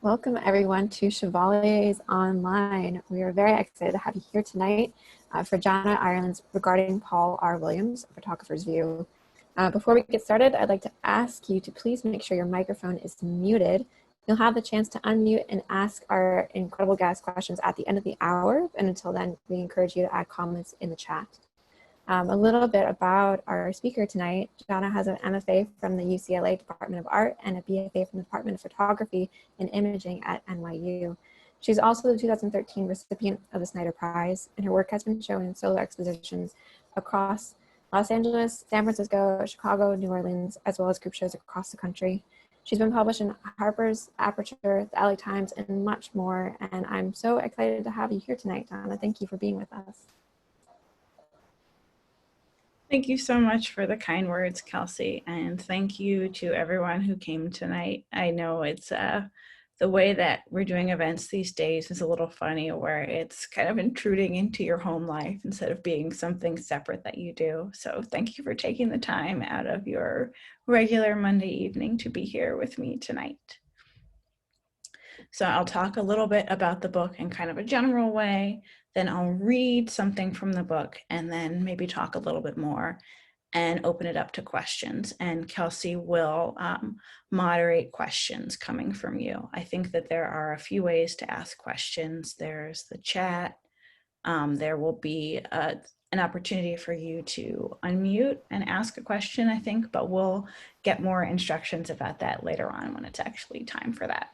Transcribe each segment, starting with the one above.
Welcome everyone to Chevaliers Online. We are very excited to have you here tonight for Janna Ireland's Regarding Paul R. Williams, A Photographer's View. Before we get started, I'd like to ask you to please make sure your microphone is muted. You'll have the chance to unmute and ask our incredible guest questions at the end of the hour. And until then, we encourage you to add comments in the chat. A little bit about our speaker tonight. Janna has an MFA from the UCLA Department of Art and a BFA from the Department of Photography and Imaging at NYU. She's also the 2013 recipient of the Snyder Prize, and her work has been shown in solo expositions across Los Angeles, San Francisco, Chicago, New Orleans, as well as group shows across the country. She's been published in Harper's, Aperture, the LA Times, and much more. And I'm so excited to have you here tonight, Janna. Thank you for being with us. Thank you so much for the kind words, Kelsey, and thank you to everyone who came tonight. I know it's the way that we're doing events these days is a little funny, where it's kind of intruding into your home life instead of being something separate that you do. So thank you for taking the time out of your regular Monday evening to be here with me tonight. So I'll talk a little bit about the book in kind of a general way, then I'll read something from the book and then maybe talk a little bit more and open it up to questions. And Kelsey will moderate questions coming from you. I think that there are a few ways to ask questions. There's the chat. There will be an opportunity for you to unmute and ask a question, I think, but we'll get more instructions about that later on when it's actually time for that.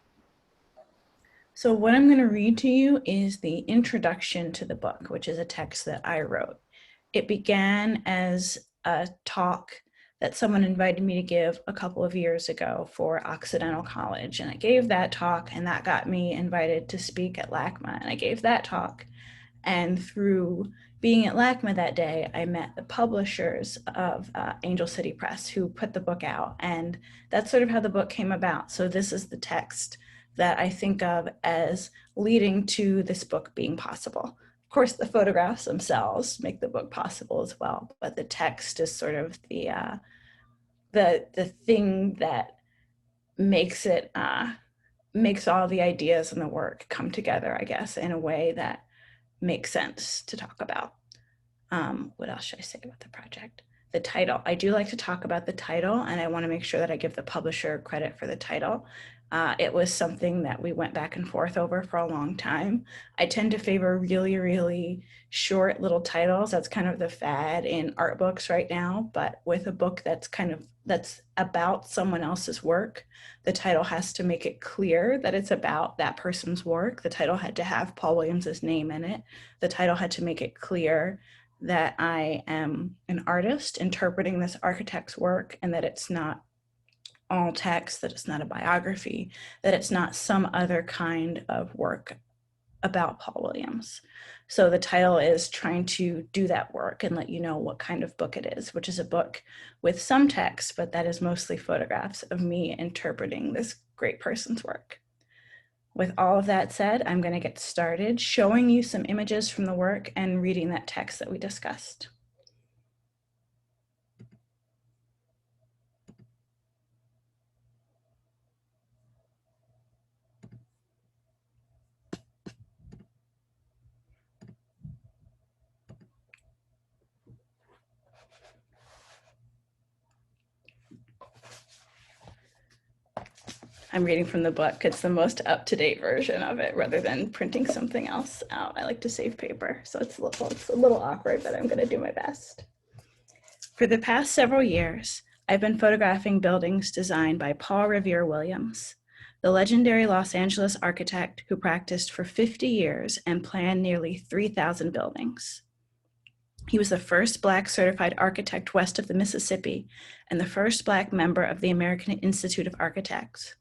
So what I'm going to read to you is the introduction to the book, which is a text that I wrote. It began as a talk that someone invited me to give a couple of years ago for Occidental College. And I gave that talk, and that got me invited to speak at LACMA. And I gave that talk. And through being at LACMA that day, I met the publishers of Angel City Press, who put the book out. And that's sort of how the book came about. So this is the text that I think of as leading to this book being possible. Of course, the photographs themselves make the book possible as well, but the text is sort of the thing that makes it makes all the ideas and the work come together, I guess, in a way that makes sense to talk about. What else should I say about the project? The title. I do like to talk about the title, and I want to make sure that I give the publisher credit for the title. It was something that we went back and forth over for a long time. I tend to favor really, really short little titles. That's kind of the fad in art books right now. But with a book that's about someone else's work, the title has to make it clear that it's about that person's work. The title had to have Paul Williams's name in it. The title had to make it clear that I am an artist interpreting this architect's work, and that it's not all text, that it's not a biography, that it's not some other kind of work about Paul Williams. So the title is trying to do that work and let you know what kind of book it is, which is a book with some text, but that is mostly photographs of me interpreting this great person's work. With all of that said, I'm going to get started showing you some images from the work and reading that text that we discussed. I'm reading from the book. It's the most up-to-date version of it rather than printing something else out. I like to save paper, so it's a little awkward, but I'm going to do my best. For the past several years, I've been photographing buildings designed by Paul Revere Williams, the legendary Los Angeles architect who practiced for 50 years and planned nearly 3,000 buildings. He was the first Black certified architect west of the Mississippi and the first Black member of the American Institute of Architects.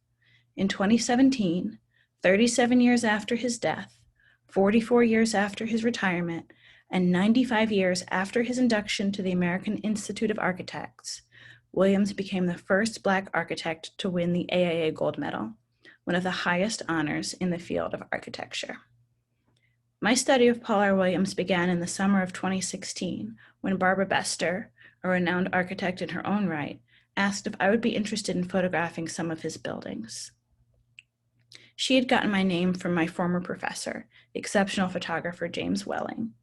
In 2017, 37 years after his death, 44 years after his retirement, and 95 years after his induction to the American Institute of Architects, Williams became the first Black architect to win the AIA Gold Medal, one of the highest honors in the field of architecture. My study of Paul R. Williams began in the summer of 2016, when Barbara Bester, a renowned architect in her own right, asked if I would be interested in photographing some of his buildings. She had gotten my name from my former professor, the exceptional photographer James Welling.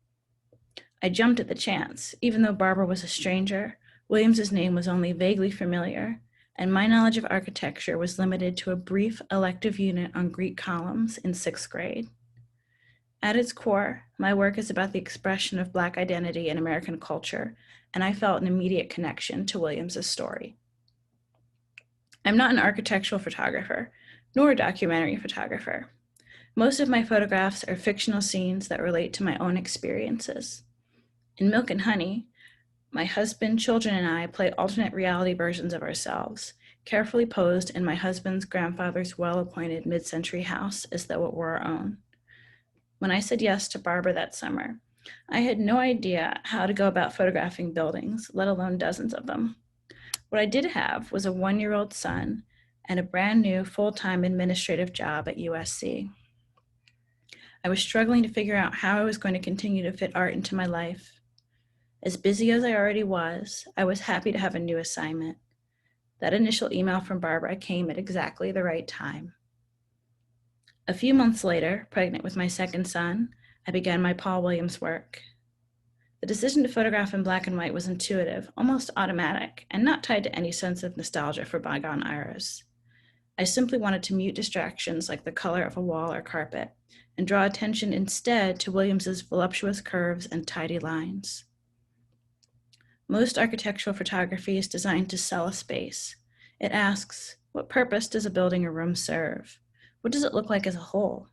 I jumped at the chance. Even though Barbara was a stranger, Williams's name was only vaguely familiar, and my knowledge of architecture was limited to a brief elective unit on Greek columns in 6th grade. At its core, my work is about the expression of Black identity in American culture, and I felt an immediate connection to Williams's story. I'm not an architectural photographer, nor a documentary photographer. Most of my photographs are fictional scenes that relate to my own experiences. In Milk and Honey, my husband, children, and I play alternate reality versions of ourselves, carefully posed in my husband's grandfather's well-appointed mid-century house as though it were our own. When I said yes to Barbara that summer, I had no idea how to go about photographing buildings, let alone dozens of them. What I did have was a 1-year-old son and a brand new full-time administrative job at USC. I was struggling to figure out how I was going to continue to fit art into my life. As busy as I already was, I was happy to have a new assignment. That initial email from Barbara came at exactly the right time. A few months later, pregnant with my second son, I began my Paul Williams work. The decision to photograph in black and white was intuitive, almost automatic, and not tied to any sense of nostalgia for bygone eras. I simply wanted to mute distractions like the color of a wall or carpet, and draw attention instead to Williams's voluptuous curves and tidy lines. Most architectural photography is designed to sell a space. It asks, what purpose does a building or room serve? What does it look like as a whole?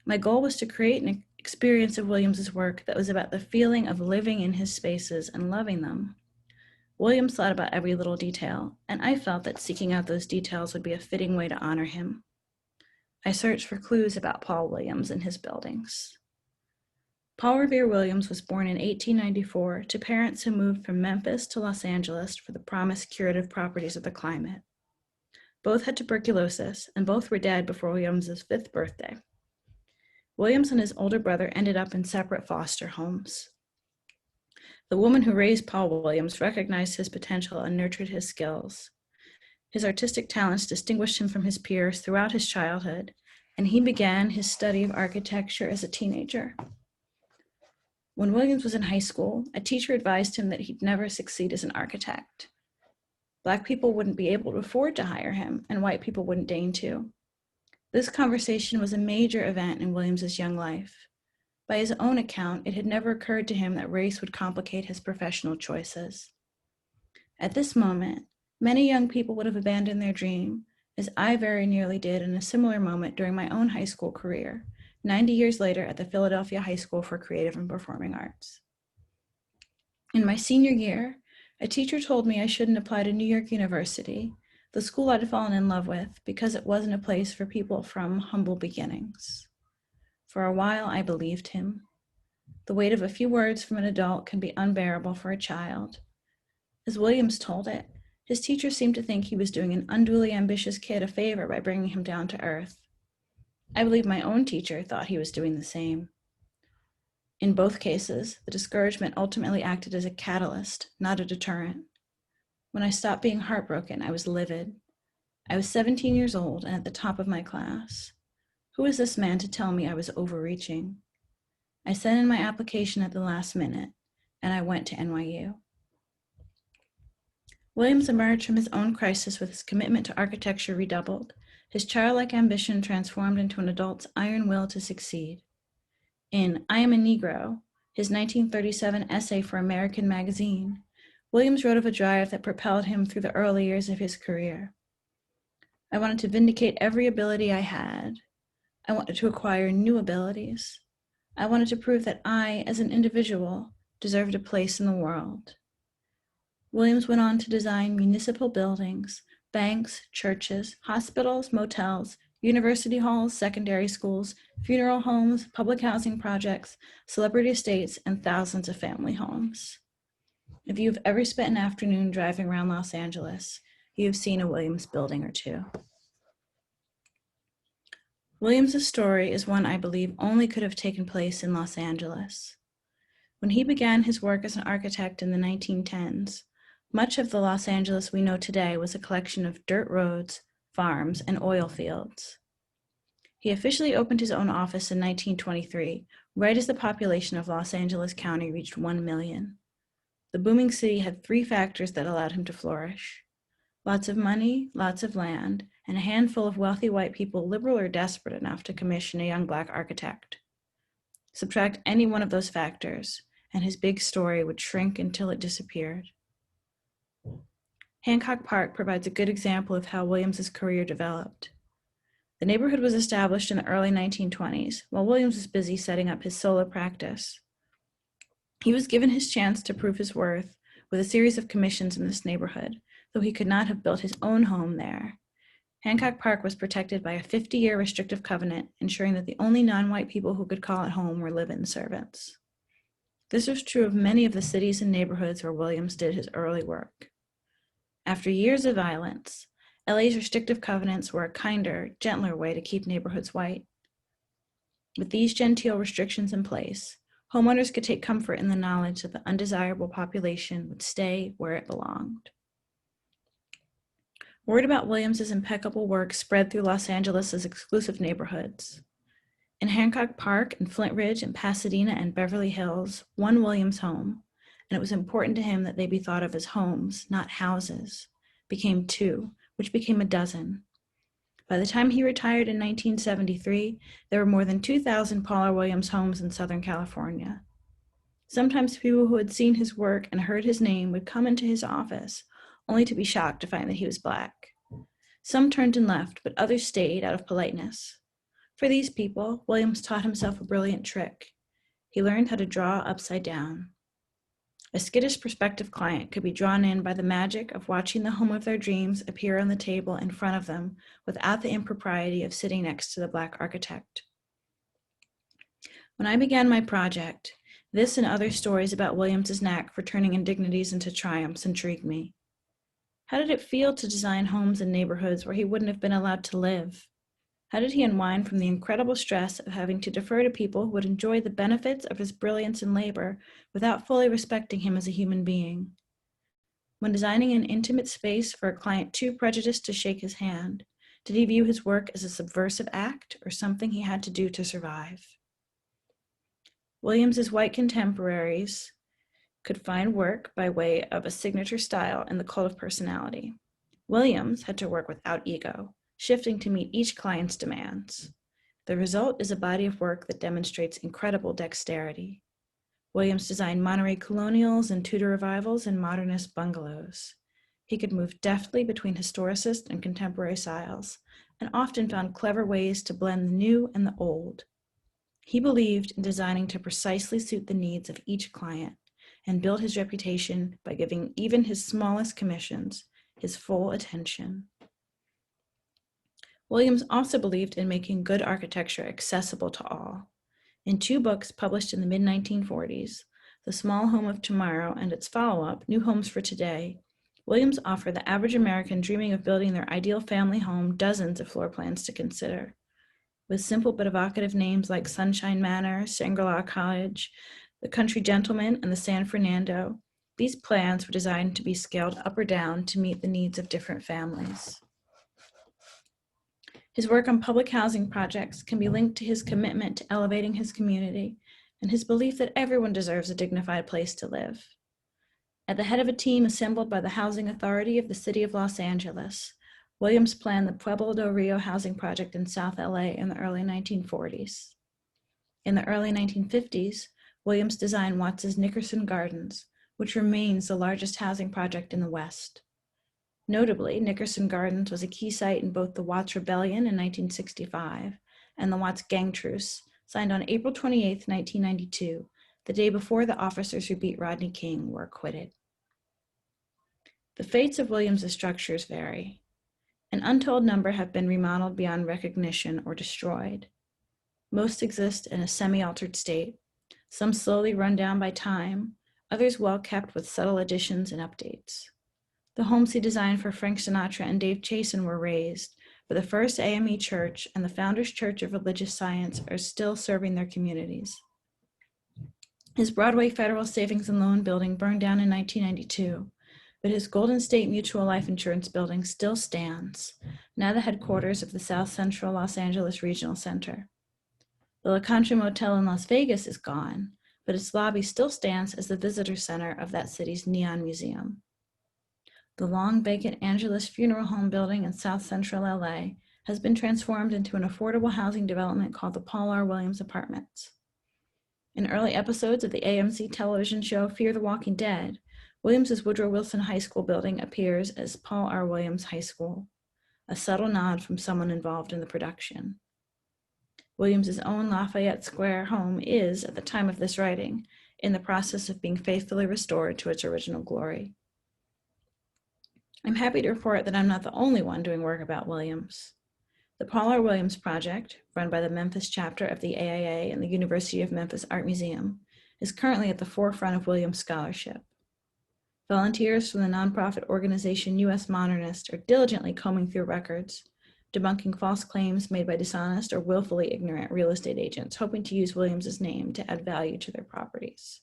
My goal was to create an experience of Williams's work that was about the feeling of living in his spaces and loving them. Williams thought about every little detail, and I felt that seeking out those details would be a fitting way to honor him. I searched for clues about Paul Williams and his buildings. Paul Revere Williams was born in 1894 to parents who moved from Memphis to Los Angeles for the promised curative properties of the climate. Both had tuberculosis, and both were dead before Williams's 5th birthday. Williams and his older brother ended up in separate foster homes. The woman who raised Paul Williams recognized his potential and nurtured his skills. His artistic talents distinguished him from his peers throughout his childhood, and he began his study of architecture as a teenager. When Williams was in high school, a teacher advised him that he'd never succeed as an architect. Black people wouldn't be able to afford to hire him, and white people wouldn't deign to. This conversation was a major event in Williams's young life. By his own account, it had never occurred to him that race would complicate his professional choices. At this moment, many young people would have abandoned their dream, as I very nearly did in a similar moment during my own high school career, 90 years later at the Philadelphia High School for Creative and Performing Arts. In my senior year, a teacher told me I shouldn't apply to New York University, the school I'd fallen in love with, because it wasn't a place for people from humble beginnings. For a while, I believed him. The weight of a few words from an adult can be unbearable for a child. As Williams told it, his teacher seemed to think he was doing an unduly ambitious kid a favor by bringing him down to earth. I believe my own teacher thought he was doing the same. In both cases, the discouragement ultimately acted as a catalyst, not a deterrent. When I stopped being heartbroken, I was livid. I was 17 years old and at the top of my class. Who was this man to tell me I was overreaching? I sent in my application at the last minute, and I went to NYU. Williams emerged from his own crisis with his commitment to architecture redoubled, his childlike ambition transformed into an adult's iron will to succeed. In I Am a Negro, his 1937 essay for American Magazine, Williams wrote of a drive that propelled him through the early years of his career. I wanted to vindicate every ability I had. I wanted to acquire new abilities. I wanted to prove that I, as an individual, deserved a place in the world. Williams went on to design municipal buildings, banks, churches, hospitals, motels, university halls, secondary schools, funeral homes, public housing projects, celebrity estates, and thousands of family homes. If you've ever spent an afternoon driving around Los Angeles, you've seen a Williams building or two. Williams's story is one I believe only could have taken place in Los Angeles. When he began his work as an architect in the 1910s, much of the Los Angeles we know today was a collection of dirt roads, farms, and oil fields. He officially opened his own office in 1923, right as the population of Los Angeles County reached 1 million. The booming city had 3 factors that allowed him to flourish: lots of money, lots of land, and a handful of wealthy white people liberal or desperate enough to commission a young Black architect. Subtract any one of those factors, and his big story would shrink until it disappeared. Hancock Park provides a good example of how Williams's career developed. The neighborhood was established in the early 1920s, while Williams was busy setting up his solo practice. He was given his chance to prove his worth with a series of commissions in this neighborhood, though he could not have built his own home there. Hancock Park was protected by a 50-year restrictive covenant, ensuring that the only non-white people who could call it home were live-in servants. This was true of many of the cities and neighborhoods where Williams did his early work. After years of violence, LA's restrictive covenants were a kinder, gentler way to keep neighborhoods white. With these genteel restrictions in place, homeowners could take comfort in the knowledge that the undesirable population would stay where it belonged. Word about Williams's impeccable work spread through Los Angeles' exclusive neighborhoods. In Hancock Park and Flint Ridge and Pasadena and Beverly Hills, one Williams home, and it was important to him that they be thought of as homes, not houses, became 2, which became a dozen. By the time he retired in 1973, there were more than 2,000 Paul R. Williams homes in Southern California. Sometimes people who had seen his work and heard his name would come into his office, only to be shocked to find that he was Black. Some turned and left, but others stayed out of politeness. For these people, Williams taught himself a brilliant trick. He learned how to draw upside down. A skittish prospective client could be drawn in by the magic of watching the home of their dreams appear on the table in front of them without the impropriety of sitting next to the Black architect. When I began my project, this and other stories about Williams's knack for turning indignities into triumphs intrigued me. How did it feel to design homes in neighborhoods where he wouldn't have been allowed to live? How did he unwind from the incredible stress of having to defer to people who would enjoy the benefits of his brilliance and labor without fully respecting him as a human being? When designing an intimate space for a client too prejudiced to shake his hand, did he view his work as a subversive act or something he had to do to survive? Williams's white contemporaries could find work by way of a signature style and the cult of personality. Williams had to work without ego, shifting to meet each client's demands. The result is a body of work that demonstrates incredible dexterity. Williams designed Monterey colonials and Tudor revivals and modernist bungalows. He could move deftly between historicist and contemporary styles, and often found clever ways to blend the new and the old. He believed in designing to precisely suit the needs of each client, and built his reputation by giving even his smallest commissions his full attention. Williams also believed in making good architecture accessible to all. In 2 books published in the mid-1940s, The Small Home of Tomorrow and its follow-up, New Homes for Today, Williams offered the average American dreaming of building their ideal family home dozens of floor plans to consider. With simple but evocative names like Sunshine Manor, Shangri-La Cottage, the Country Gentleman, and the San Fernando, these plans were designed to be scaled up or down to meet the needs of different families. His work on public housing projects can be linked to his commitment to elevating his community and his belief that everyone deserves a dignified place to live. At the head of a team assembled by the Housing Authority of the City of Los Angeles, Williams planned the Pueblo del Rio housing project in South LA in the early 1940s. In the early 1950s, Williams designed Watts's Nickerson Gardens, which remains the largest housing project in the West. Notably, Nickerson Gardens was a key site in both the Watts Rebellion in 1965 and the Watts Gang Truce, signed on April 28, 1992, the day before the officers who beat Rodney King were acquitted. The fates of Williams's structures vary. An untold number have been remodeled beyond recognition or destroyed. Most exist in a semi-altered state, some slowly run down by time, others well kept with subtle additions and updates. The homes he designed for Frank Sinatra and Dave Chasen were raised, but the First AME Church and the Founders Church of Religious Science are still serving their communities. His Broadway Federal Savings and Loan building burned down in 1992, but his Golden State Mutual Life Insurance building still stands, now the headquarters of the South Central Los Angeles Regional Center. The La Concha Motel in Las Vegas is gone, but its lobby still stands as the visitor center of that city's Neon Museum. The long vacant Angelus Funeral Home building in South Central LA has been transformed into an affordable housing development called the Paul R. Williams Apartments. In early episodes of the AMC television show Fear the Walking Dead, Williams' Woodrow Wilson High School building appears as Paul R. Williams High School, a subtle nod from someone involved in the production. Williams' own Lafayette Square home is, at the time of this writing, in the process of being faithfully restored to its original glory. I'm happy to report that I'm not the only one doing work about Williams. The Paul R. Williams Project, run by the Memphis chapter of the AIA and the University of Memphis Art Museum, is currently at the forefront of Williams scholarship. Volunteers from the nonprofit organization U.S. Modernist are diligently combing through records, debunking false claims made by dishonest or willfully ignorant real estate agents hoping to use Williams's name to add value to their properties.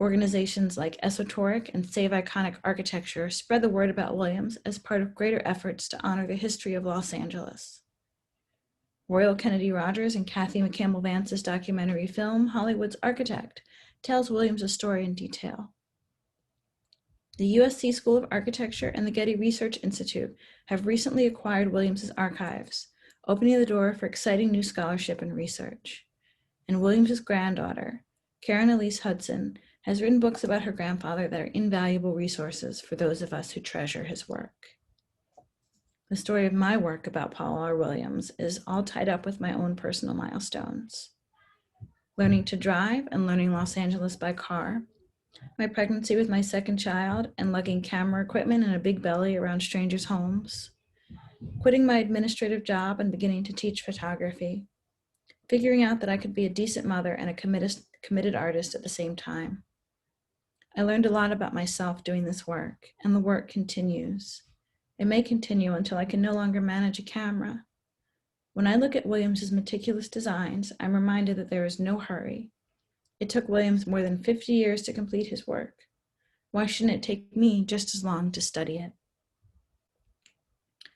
Organizations like Esoteric and Save Iconic Architecture spread the word about Williams as part of greater efforts to honor the history of Los Angeles. Royal Kennedy Rogers and Kathy McCampbell Vance's documentary film, Hollywood's Architect, tells Williams' story in detail. The USC School of Architecture and the Getty Research Institute have recently acquired Williams' archives, opening the door for exciting new scholarship and research. And Williams' granddaughter, Karen Elise Hudson, has written books about her grandfather that are invaluable resources for those of us who treasure his work. The story of my work about Paul R. Williams is all tied up with my own personal milestones. Learning to drive and learning Los Angeles by car, my pregnancy with my second child and lugging camera equipment and a big belly around strangers' homes, quitting my administrative job and beginning to teach photography, figuring out that I could be a decent mother and a committed artist at the same time. I learned a lot about myself doing this work, and the work continues. It may continue until I can no longer manage a camera. When I look at Williams' meticulous designs, I'm reminded that there is no hurry. It took Williams more than 50 years to complete his work. Why shouldn't it take me just as long to study it?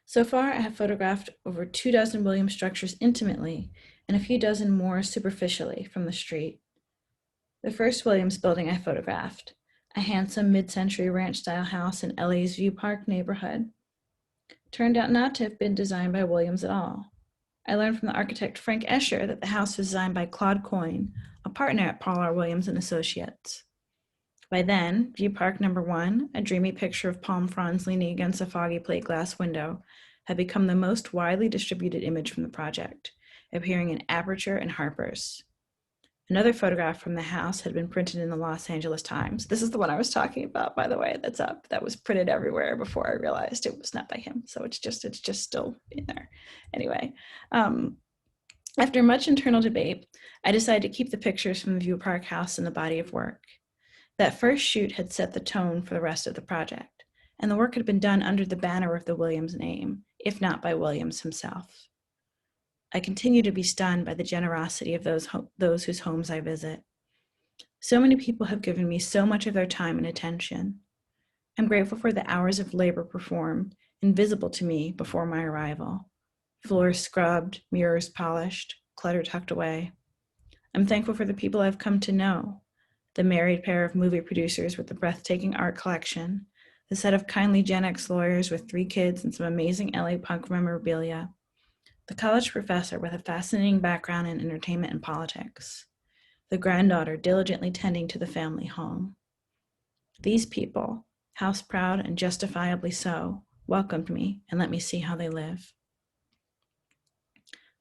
So far, I have photographed over 24 Williams structures intimately and a few dozen more superficially from the street. The first Williams building I photographed, a handsome mid-century ranch-style house in LA's View Park neighborhood, turned out not to have been designed by Williams at all. I learned from the architect Frank Escher that the house was designed by Claude Coyne, a partner at Paul R. Williams and Associates. By then, View Park No. 1, a dreamy picture of palm fronds leaning against a foggy plate glass window, had become the most widely distributed image from the project, appearing in Aperture and Harper's. Another photograph from the house had been printed in the Los Angeles Times. This is the one I was talking about, by the way, that's up. That was printed everywhere before I realized it was not by him. So it's just still in there. Anyway, after much internal debate, I decided to keep the pictures from the View Park house in the body of work. That first shoot had set the tone for the rest of the project, and the work had been done under the banner of the Williams name, if not by Williams himself. I continue to be stunned by the generosity of those whose homes I visit. So many people have given me so much of their time and attention. I'm grateful for the hours of labor performed, invisible to me before my arrival. Floors scrubbed, mirrors polished, clutter tucked away. I'm thankful for the people I've come to know, the married pair of movie producers with the breathtaking art collection, the set of kindly Gen X lawyers with 3 kids and some amazing LA punk memorabilia, the college professor with a fascinating background in entertainment and politics, the granddaughter diligently tending to the family home. These people, house-proud and justifiably so, welcomed me and let me see how they live.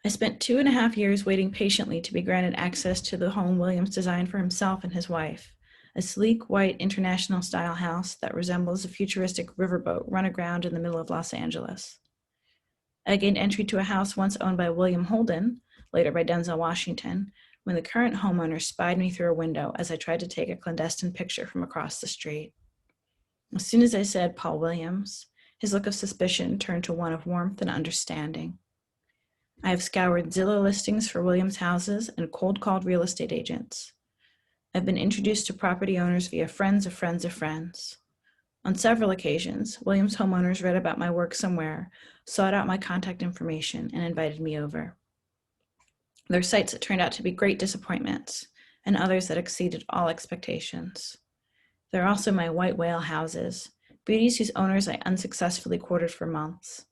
I spent 2.5 years waiting patiently to be granted access to the home Williams designed for himself and his wife, a sleek, white, international-style house that resembles a futuristic riverboat run aground in the middle of Los Angeles. I gained entry to a house once owned by William Holden, later by Denzel Washington, when the current homeowner spied me through a window as I tried to take a clandestine picture from across the street. As soon as I said Paul Williams, his look of suspicion turned to one of warmth and understanding. I have scoured Zillow listings for Williams houses and cold-called real estate agents. I've been introduced to property owners via friends of friends of friends. On several occasions, Williams homeowners read about my work somewhere, sought out my contact information, and invited me over. There are sites that turned out to be great disappointments, and others that exceeded all expectations. There are also my white whale houses, beauties whose owners I unsuccessfully courted for months.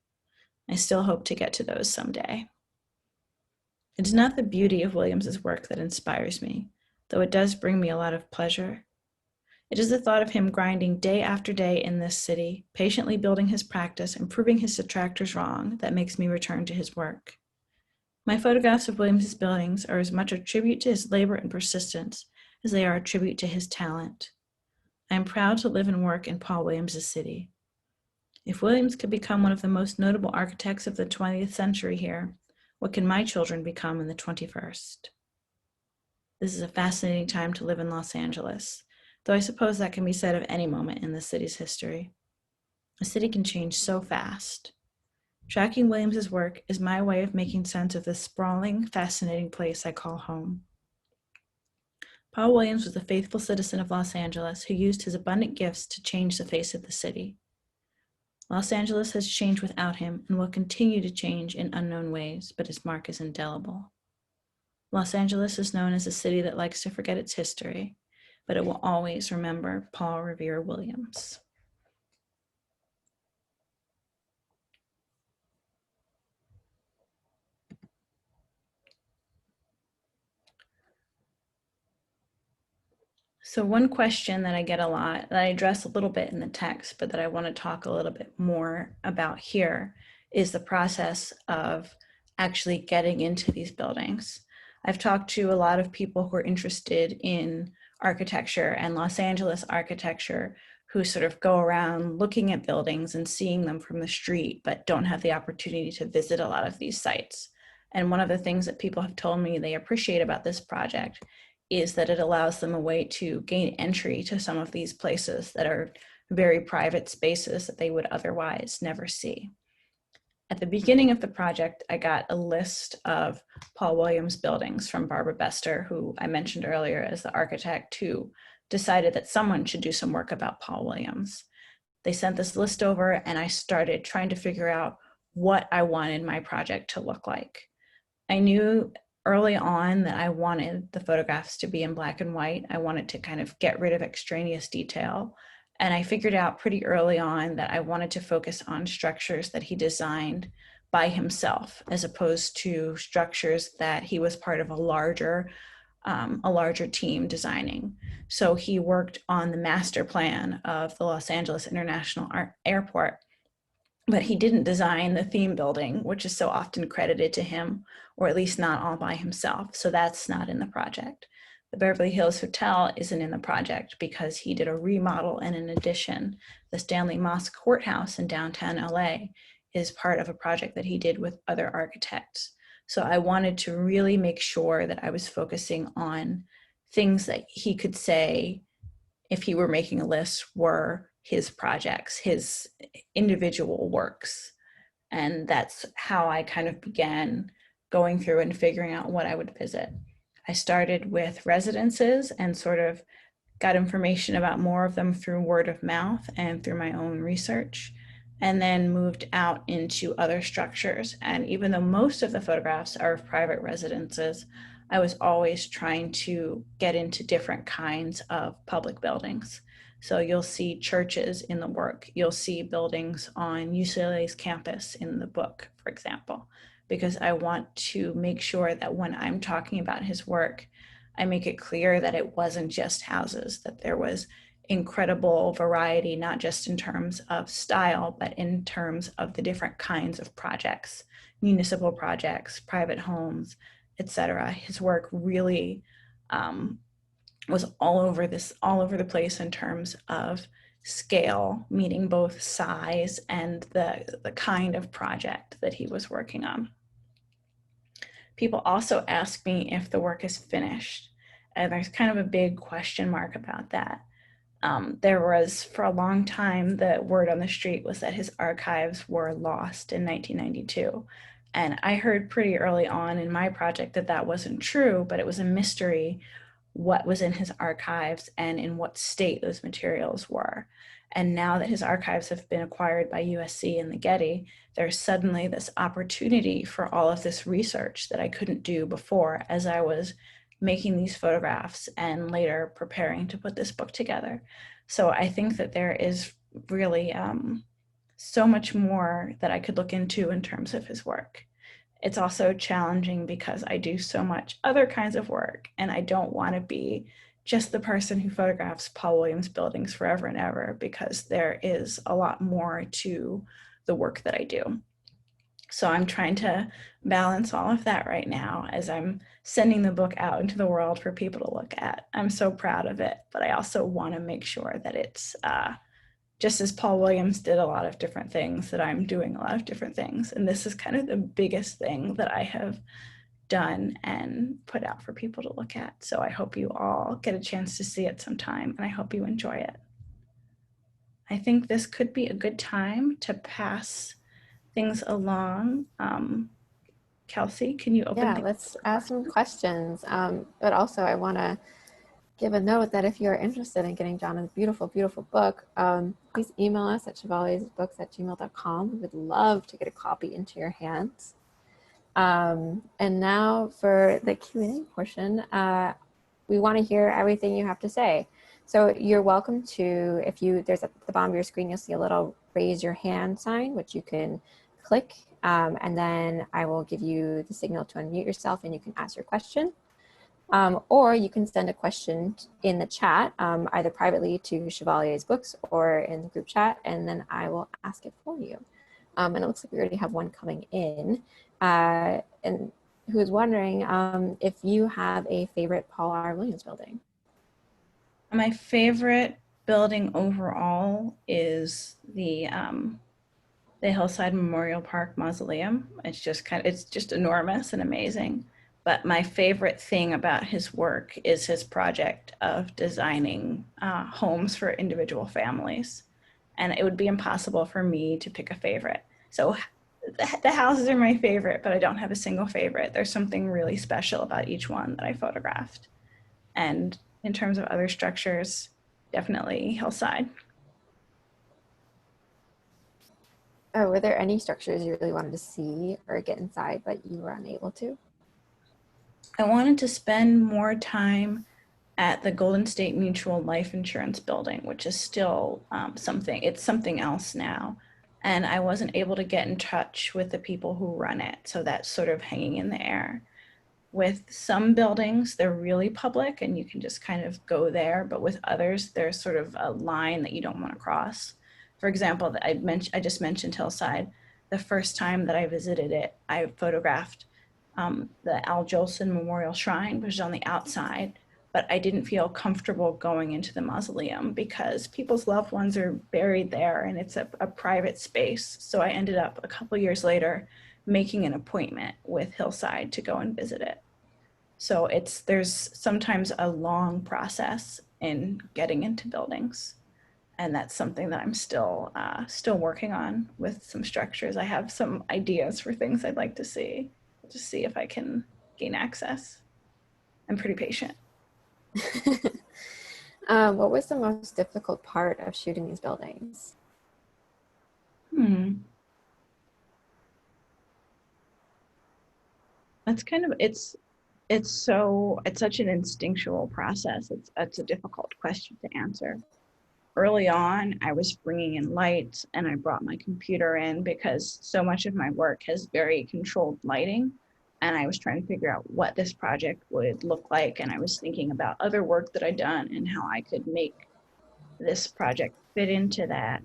I still hope to get to those someday. It is not the beauty of Williams's work that inspires me, though it does bring me a lot of pleasure. It is the thought of him grinding day after day in this city, patiently building his practice and proving his detractors wrong, that makes me return to his work. My photographs of Williams's buildings are as much a tribute to his labor and persistence as they are a tribute to his talent. I am proud to live and work in Paul Williams's city. If Williams could become one of the most notable architects of the 20th century here, what can my children become in the 21st? This is a fascinating time to live in Los Angeles, though I suppose that can be said of any moment in the city's history. A city can change so fast. Tracking Williams's work is my way of making sense of this sprawling, fascinating place I call home. Paul Williams was a faithful citizen of Los Angeles who used his abundant gifts to change the face of the city. Los Angeles has changed without him and will continue to change in unknown ways, but his mark is indelible. Los Angeles is known as a city that likes to forget its history, but it will always remember Paul Revere Williams. So one question that I get a lot, that I address a little bit in the text, but that I want to talk a little bit more about here, is the process of actually getting into these buildings. I've talked to a lot of people who are interested in architecture and Los Angeles architecture, who sort of go around looking at buildings and seeing them from the street, but don't have the opportunity to visit a lot of these sites. And one of the things that people have told me they appreciate about this project is that it allows them a way to gain entry to some of these places that are very private spaces that they would otherwise never see. At the beginning of the project, I got a list of Paul Williams buildings from Barbara Bester, who I mentioned earlier as the architect who decided that someone should do some work about Paul Williams. They sent this list over and I started trying to figure out what I wanted my project to look like. I knew early on that I wanted the photographs to be in black and white. I wanted to kind of get rid of extraneous detail. And I figured out pretty early on that I wanted to focus on structures that he designed by himself, as opposed to structures that he was part of a larger team designing. So he worked on the master plan of the Los Angeles International Airport, but he didn't design the theme building, which is so often credited to him, or at least not all by himself. So that's not in the project. The Beverly Hills Hotel isn't in the project because he did a remodel and an addition. The Stanley Mosk Courthouse in downtown LA is part of a project that he did with other architects. So I wanted to really make sure that I was focusing on things that he could say, if he were making a list, were his projects, his individual works. And that's how I kind of began going through and figuring out what I would visit. I started with residences and sort of got information about more of them through word of mouth and through my own research, and then moved out into other structures. And even though most of the photographs are of private residences, I was always trying to get into different kinds of public buildings. So you'll see churches in the work. You'll see buildings on UCLA's campus in the book, for example, because I want to make sure that when I'm talking about his work, I make it clear that it wasn't just houses, that there was incredible variety, not just in terms of style, but in terms of the different kinds of projects, municipal projects, private homes, etc. His work really was all over the place in terms of scale, meaning both size and the kind of project that he was working on. People also ask me if the work is finished, and there's kind of a big question mark about that. There was, for a long time, the word on the street was that his archives were lost in 1992. And I heard pretty early on in my project that that wasn't true, but it was a mystery what was in his archives and in what state those materials were. And now that his archives have been acquired by USC and the Getty, there's suddenly this opportunity for all of this research that I couldn't do before as I was making these photographs and later preparing to put this book together. So I think that there is really so much more that I could look into in terms of his work. It's also challenging because I do so much other kinds of work, and I don't want to be just the person who photographs Paul Williams buildings forever and ever, because there is a lot more to the work that I do. So I'm trying to balance all of that right now as I'm sending the book out into the world for people to look at. I'm so proud of it, but I also want to make sure that it's just as Paul Williams did a lot of different things, that I'm doing a lot of different things. And this is kind of the biggest thing that I have done and put out for people to look at. So I hope you all get a chance to see it sometime, and I hope you enjoy it. I think this could be a good time to pass things along. Kelsey, can you open Yeah, things? let's ask some questions. But also, I want to give a note that if you're interested in getting Janna's beautiful, beautiful book, please email us at chevaliesbooks@gmail.com. We would love to get a copy into your hands. And now for the Q&A portion, we want to hear everything you have to say. So you're welcome to, there's at the bottom of your screen, you'll see a little raise your hand sign, which you can click, and then I will give you the signal to unmute yourself and you can ask your question. Or you can send a question in the chat, either privately to Chevalier's Books or in the group chat, and then I will ask it for you. And it looks like we already have one coming in. And who is wondering if you have a favorite Paul R. Williams building? My favorite building overall is the Hillside Memorial Park Mausoleum. It's just enormous and amazing. But my favorite thing about his work is his project of designing homes for individual families. And it would be impossible for me to pick a favorite. So the houses are my favorite, but I don't have a single favorite. There's something really special about each one that I photographed. And in terms of other structures, definitely Hillside. Oh, were there any structures you really wanted to see or get inside, but you were unable to? I wanted to spend more time at the Golden State Mutual Life Insurance Building, which is still it's something else now. And I wasn't able to get in touch with the people who run it. So that's sort of hanging in the air. With some buildings, they're really public and you can just kind of go there. But with others, there's sort of a line that you don't want to cross. For example, I just mentioned Hillside. The first time that I visited it, I photographed the Al Jolson Memorial Shrine, which is on the outside, but I didn't feel comfortable going into the mausoleum because people's loved ones are buried there and it's a private space. So I ended up a couple years later making an appointment with Hillside to go and visit it. So there's sometimes a long process in getting into buildings. And that's something that I'm still working on with some structures. I have some ideas for things I'd like to see. Just see if I can gain access. I'm pretty patient. What was the most difficult part of shooting these buildings? That's kind of it's such an instinctual process. It's a difficult question to answer. Early on, I was bringing in lights and I brought my computer in because so much of my work has very controlled lighting. And I was trying to figure out what this project would look like. And I was thinking about other work that I'd done and how I could make this project fit into that.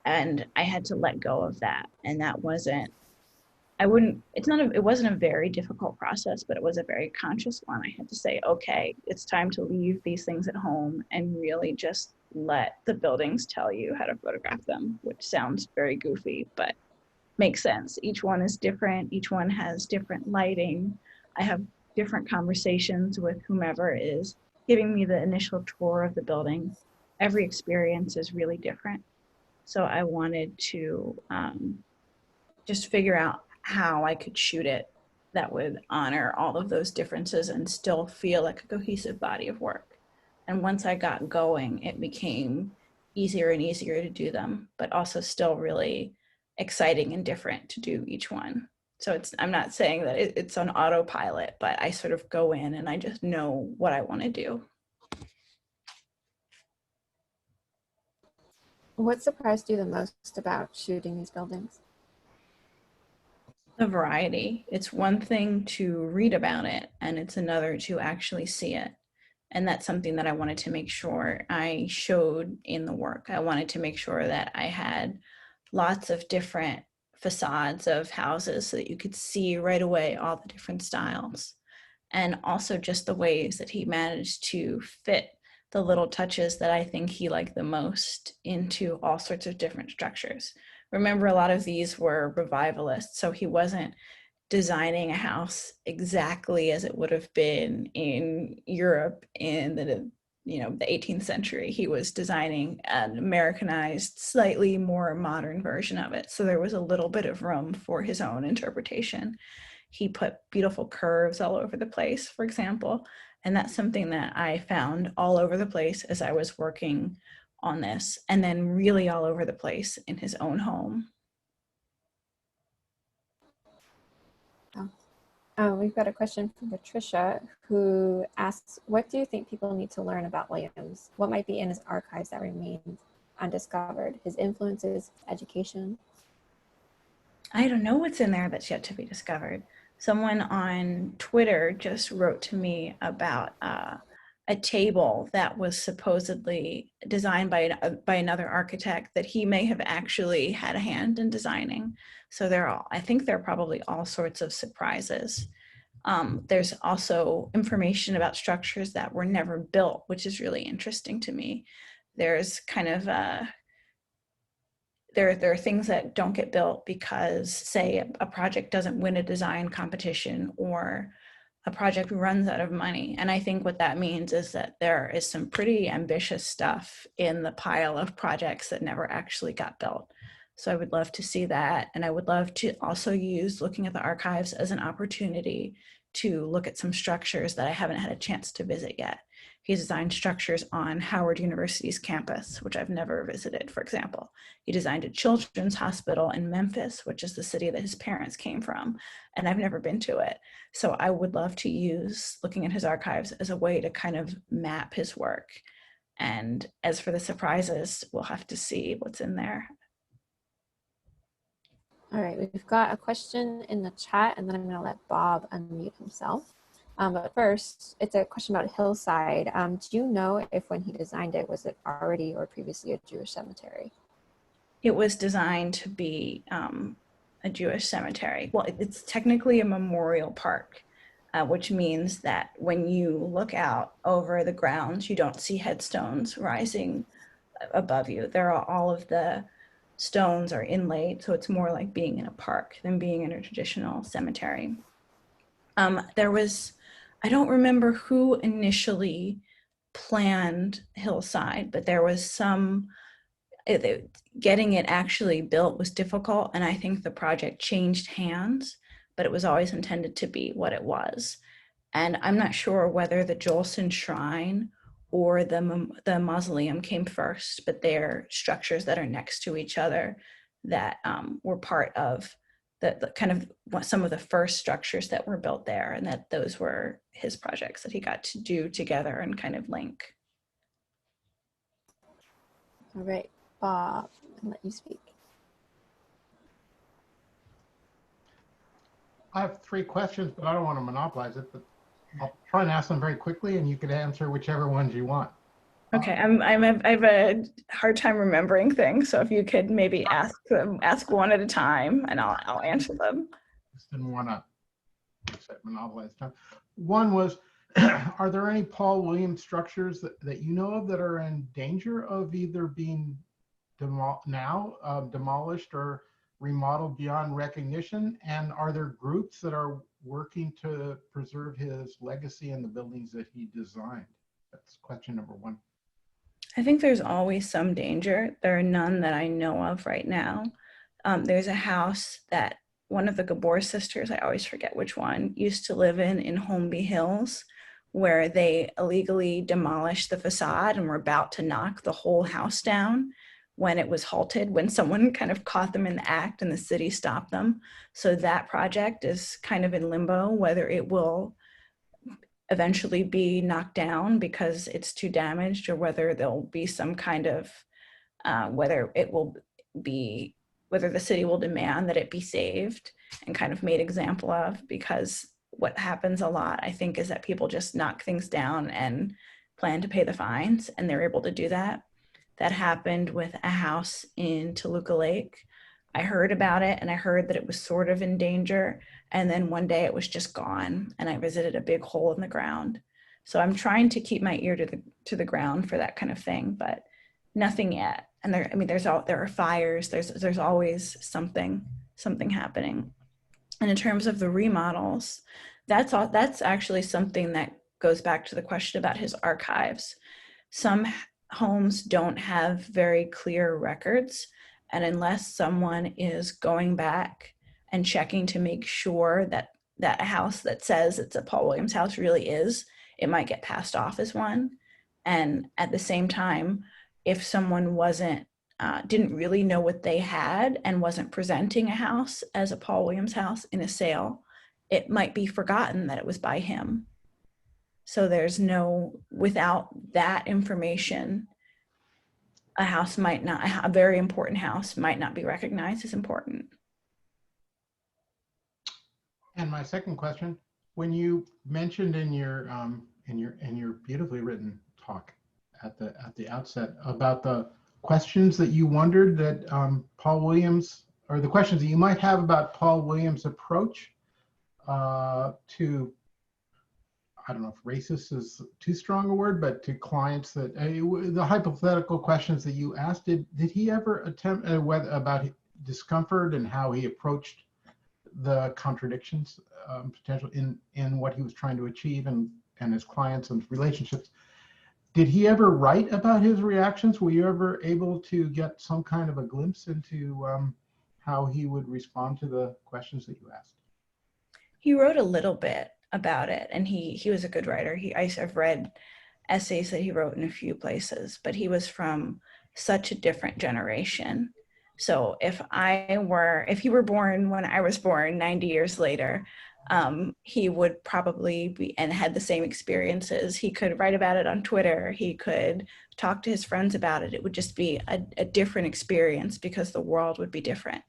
And I had to let go of that. And that wasn't, it wasn't a very difficult process, but it was a very conscious one. I had to say, okay, it's time to leave these things at home and really just let the buildings tell you how to photograph them, which sounds very goofy, but makes sense. Each one is different. Each one has different lighting. I have different conversations with whomever is giving me the initial tour of the building. Every experience is really different. So I wanted to just figure out how I could shoot it that would honor all of those differences and still feel like a cohesive body of work. And once I got going, it became easier and easier to do them, but also still really exciting and different to do each one. So I'm not saying that it's on autopilot, but I sort of go in and I just know what I want to do. What surprised you the most about shooting these buildings? The variety. It's one thing to read about it, and it's another to actually see it. And that's something that I wanted to make sure I showed in the work. I wanted to make sure that I had lots of different facades of houses so that you could see right away all the different styles. And also just the ways that he managed to fit the little touches that I think he liked the most into all sorts of different structures. Remember, a lot of these were revivalists, so he wasn't designing a house exactly as it would have been in Europe in the 18th century. He was designing an Americanized, slightly more modern version of it. So there was a little bit of room for his own interpretation. He put beautiful curves all over the place, for example, and that's something that I found all over the place as I was working on this, and then really all over the place in his own home. We've got a question from Patricia, who asks, what do you think people need to learn about Williams? What might be in his archives that remains undiscovered? His influences, his education? I don't know what's in there that's yet to be discovered. Someone on Twitter just wrote to me about a table that was supposedly designed by another architect that he may have actually had a hand in designing. So I think there are probably all sorts of surprises. There's also information about structures that were never built, which is really interesting to me. There's kind of there are things that don't get built because, say, a project doesn't win a design competition or a project runs out of money. And I think what that means is that there is some pretty ambitious stuff in the pile of projects that never actually got built. So I would love to see that. And I would love to also use looking at the archives as an opportunity to look at some structures that I haven't had a chance to visit yet. He designed structures on Howard University's campus, which I've never visited, for example. He designed a children's hospital in Memphis, which is the city that his parents came from, and I've never been to it. So I would love to use looking at his archives as a way to kind of map his work. And as for the surprises, we'll have to see what's in there. All right, we've got a question in the chat, and then I'm going to let Bob unmute himself. But first, it's a question about Hillside. Do you know if when he designed it, was it already or previously a Jewish cemetery? It was designed to be a Jewish cemetery. Well, it's technically a memorial park, which means that when you look out over the grounds, you don't see headstones rising above you. All of the stones are inlaid, so it's more like being in a park than being in a traditional cemetery. I don't remember who initially planned Hillside, but there was getting it actually built was difficult, and I think the project changed hands, but it was always intended to be what it was. And I'm not sure whether the Jolson Shrine or the mausoleum came first, but they're structures that are next to each other that were part of the kind of some of the first structures that were built there, and that those were his projects that he got to do together and kind of link. All right, Bob, I'll let you speak. I have 3 questions, but I don't want to monopolize it, but I'll try and ask them very quickly, and you can answer whichever ones you want. Okay, I have a hard time remembering things, so if you could maybe ask one at a time, and I'll answer them. Just didn't want to monopolize time. One was, are there any Paul Williams structures that you know of that are in danger of either being demolished or remodeled beyond recognition? And are there groups that are working to preserve his legacy and the buildings that he designed? That's question number 1. I think there's always some danger. There are none that I know of right now. There's a house that one of the Gabor sisters, I always forget which one, used to live in Holmby Hills, where they illegally demolished the facade and were about to knock the whole house down when it was halted, when someone kind of caught them in the act and the city stopped them. So that project is kind of in limbo, whether it will eventually be knocked down because it's too damaged, or whether there'll be some kind of, whether the city will demand that it be saved and kind of made example of. Because what happens a lot, I think, is that people just knock things down and plan to pay the fines, and they're able to do that. That happened with a house in Toluca Lake. I heard about it, and I heard that it was sort of in danger, and then one day it was just gone, and I visited a big hole in the ground. So I'm trying to keep my ear to the ground for that kind of thing, but nothing yet. And there are fires. There's always something happening. And in terms of the remodels, that's actually something that goes back to the question about his archives. Some homes don't have very clear records, and unless someone is going back and checking to make sure that a house that says it's a Paul Williams house really is, it might get passed off as one. And at the same time, if someone didn't really know what they had and wasn't presenting a house as a Paul Williams house in a sale, it might be forgotten that it was by him. So without that information, a very important house might not be recognized as important. And my second question, when you mentioned in your beautifully written talk at the outset about the questions that you wondered that Paul Williams, or the questions that you might have about Paul Williams' approach to, I don't know if racist is too strong a word, but to clients that, the hypothetical questions that you asked, did he ever attempt about discomfort and how he approached the contradictions potential in what he was trying to achieve and his clients and relationships? Did he ever write about his reactions? Were you ever able to get some kind of a glimpse into how he would respond to the questions that you asked? He wrote a little bit about it, and he was a good writer. I've read essays that he wrote in a few places, but he was from such a different generation. So if he were born when I was born 90 years later, he would probably be and had the same experiences. He could write about it on Twitter. He could talk to his friends about it. It would just be a different experience because the world would be different.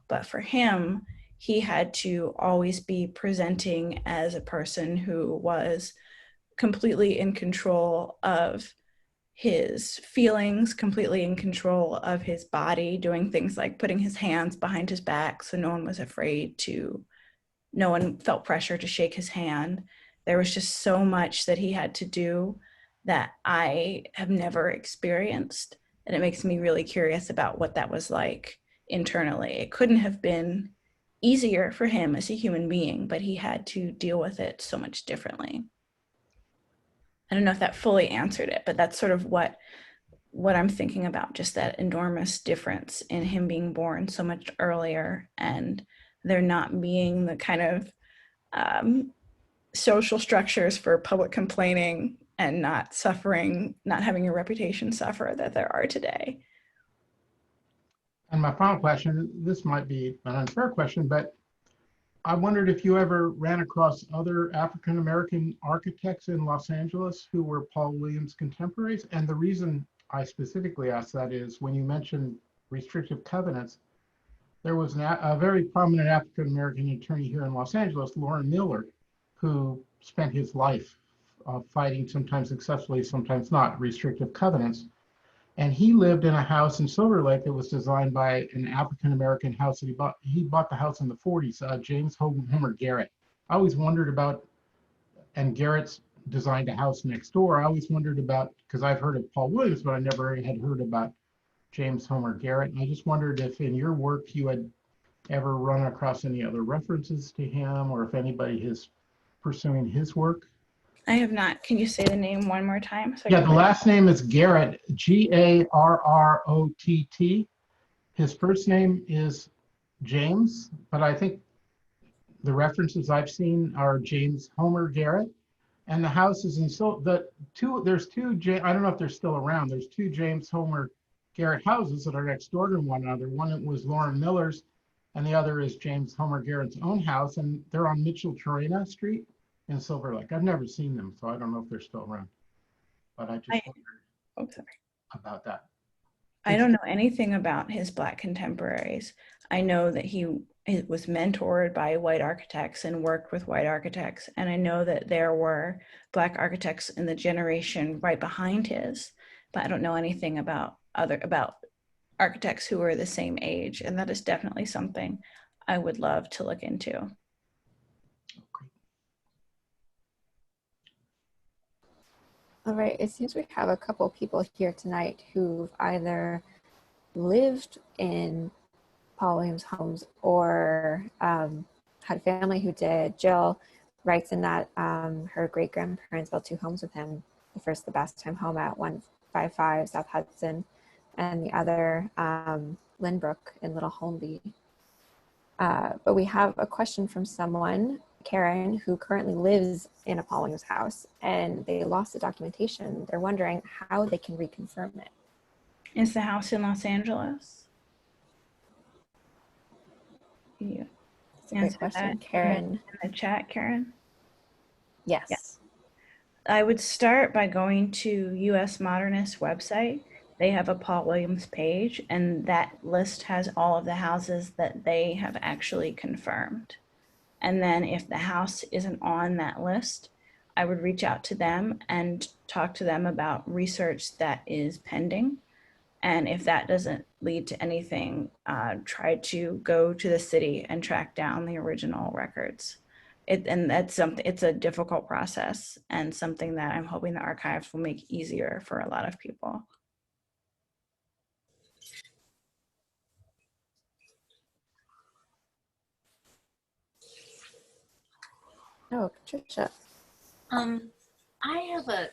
But for him, he had to always be presenting as a person who was completely in control of his feelings, completely in control of his body, doing things like putting his hands behind his back so no one felt pressure to shake his hand. There was just so much that he had to do that I have never experienced, and it makes me really curious about what that was like internally. It couldn't have been easier for him as a human being, but he had to deal with it so much differently. I don't know if that fully answered it, but that's sort of what I'm thinking about, just that enormous difference in him being born so much earlier and there not being the kind of social structures for public complaining and not having your reputation suffer that there are today. And my final question, this might be an unfair question, but I wondered if you ever ran across other African-American architects in Los Angeles who were Paul Williams contemporaries. And the reason I specifically asked that is when you mentioned restrictive covenants, there was a very prominent African-American attorney here in Los Angeles, Lauren Miller, who spent his life fighting, sometimes successfully, sometimes not, restrictive covenants. And he lived in a house in Silver Lake that was designed by an African-American house that he bought. He bought the house in the 40s, James Homer Garrett. I always wondered about, and Garrett's designed a house next door. I always wondered about, because I've heard of Paul Williams, but I never had heard about James Homer Garrett. And I just wondered if in your work you had ever run across any other references to him, or if anybody is pursuing his work. I have not. Can you say the name one more time? Yeah, the last name is Garrett, Garrott. His first name is James, but I think the references I've seen are James Homer Garrett, and the house is in there's two, I don't know if they're still around. There's two James Homer Garrett houses that are next door to one another. One was Lauren Miller's, and the other is James Homer Garrett's own house, and they're on Mitchell-Torrena Street in Silver Lake. I've never seen them, so I don't know if they're still around. But I just wondered about that. I don't know anything about his Black contemporaries. I know that he was mentored by white architects and worked with white architects. And I know that there were Black architects in the generation right behind his, but I don't know anything about architects who were the same age. And that is definitely something I would love to look into. Okay. All right, it seems we have a couple people here tonight who've either lived in Paul Williams' homes or had family who did. Jill writes in that her great-grandparents built 2 homes with him, the first, the Best Time home at 155 South Hudson, and the other, Lynbrook in Little Holmby. But we have a question from someone, Karen, who currently lives in a Paul Williams house, and they lost the documentation. They're wondering how they can reconfirm it. Is the house in Los Angeles? Yeah. That's a great question, Karen. In the chat, Karen? Yes. Yeah. I would start by going to US Modernist website. They have a Paul Williams page, and that list has all of the houses that they have actually confirmed. And then if the house isn't on that list, I would reach out to them and talk to them about research that is pending. And if that doesn't lead to anything, try to go to the city and track down the original records. And that's something, it's a difficult process and something that I'm hoping the archives will make easier for a lot of people. Oh, Patricia. I have a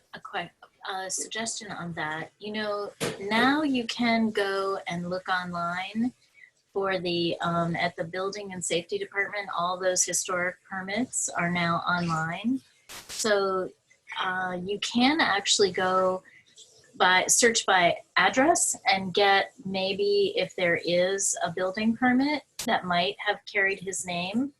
suggestion on that. You know, now you can go and look online for the, at the Building and Safety Department, all those historic permits are now online. So you can actually go search by address and get maybe if there is a building permit that might have carried his name.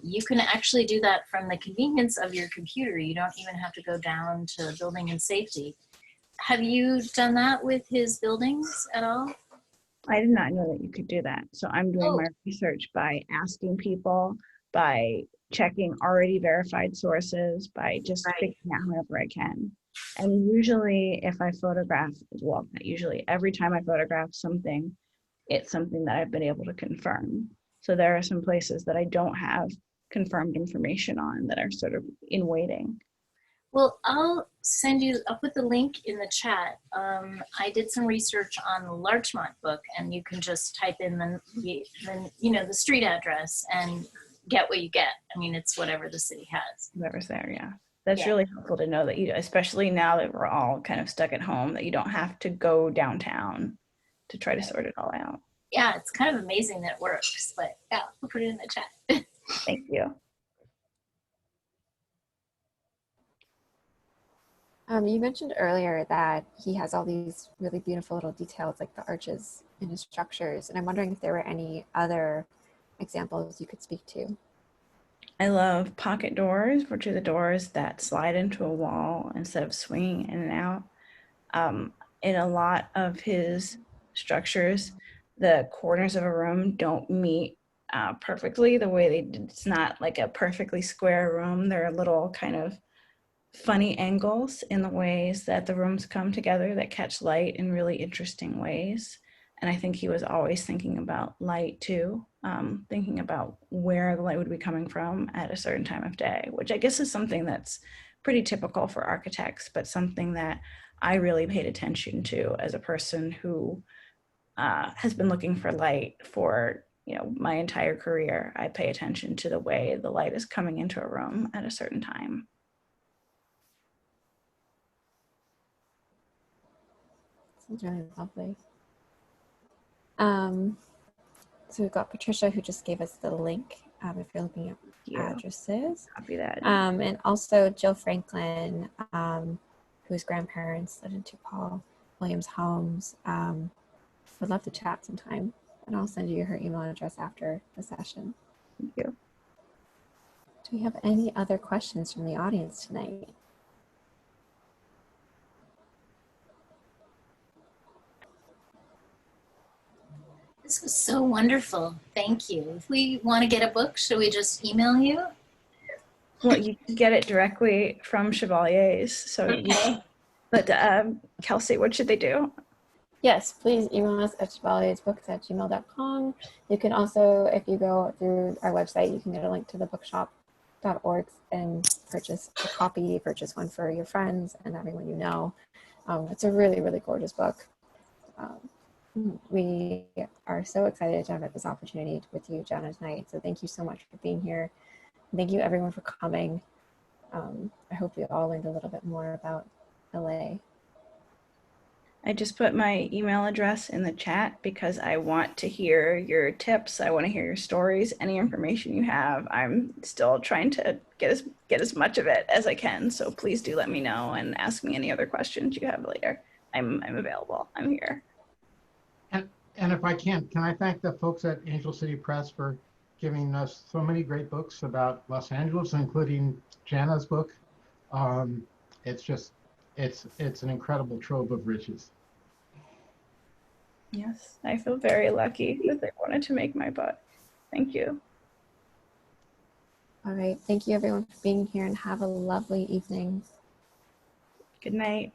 You can actually do that from the convenience of your computer. You don't even have to go down to Building and Safety. Have you done that with his buildings at all? I did not know that you could do that. So I'm doing my research by asking people, by checking already verified sources, by just figuring out whoever I can. And usually if I photograph, well, not usually, every time I photograph something, it's something that I've been able to confirm. So there are some places that I don't have confirmed information on that are sort of in waiting. Well, I'll put the link in the chat. I did some research on the Larchmont book, and you can just type in the street address and get what you get. I mean, it's whatever the city has. Whoever's there, yeah. That's really helpful to know that you, especially now that we're all kind of stuck at home, that you don't have to go downtown to try to sort it all out. Yeah, it's kind of amazing that it works, but yeah, we'll put it in the chat. Thank you. You mentioned earlier that he has all these really beautiful little details like the arches in his structures, and I'm wondering if there were any other examples you could speak to. I love pocket doors, which are the doors that slide into a wall instead of swinging in and out. In a lot of his structures, the corners of a room don't meet perfectly the way it's not like a perfectly square room. There are little kind of funny angles in the ways that the rooms come together that catch light in really interesting ways. And I think he was always thinking about light too, thinking about where the light would be coming from at a certain time of day, which I guess is something that's pretty typical for architects, but something that I really paid attention to as a person who has been looking for light for my entire career. I pay attention to the way the light is coming into a room at a certain time. Sounds really lovely. So we've got Patricia who just gave us the link if you're looking at Yeah. addresses. Copy that. And also Jill Franklin, whose grandparents lived in two Paul Williams homes, would love to chat sometime. And I'll send you her email address after the session. Thank you. Do we have any other questions from the audience tonight? This was so wonderful. Thank you. If we want to get a book, should we just email you? Well, you can get it directly from Chevalier's. So, but Kelsey, what should they do? Yes, please email us at chevaliersbooks@gmail.com. You can also, if you go through our website, you can get a link to the bookshop.org and purchase a copy, purchase one for your friends and everyone you know. It's a really, really gorgeous book. We are so excited to have this opportunity with you, Janna, tonight. So thank you so much for being here. Thank you everyone for coming. I hope we all learned a little bit more about LA. I just put my email address in the chat because I want to hear your tips. I want to hear your stories, any information you have. I'm still trying to get as much of it as I can. So please do let me know and ask me any other questions you have later. I'm available. I'm here. And if I can I thank the folks at Angel City Press for giving us so many great books about Los Angeles, including Janna's book. It's an incredible trove of riches. Yes, I feel very lucky that they wanted to make my book. Thank you. All right. Thank you everyone for being here and have a lovely evening. Good night.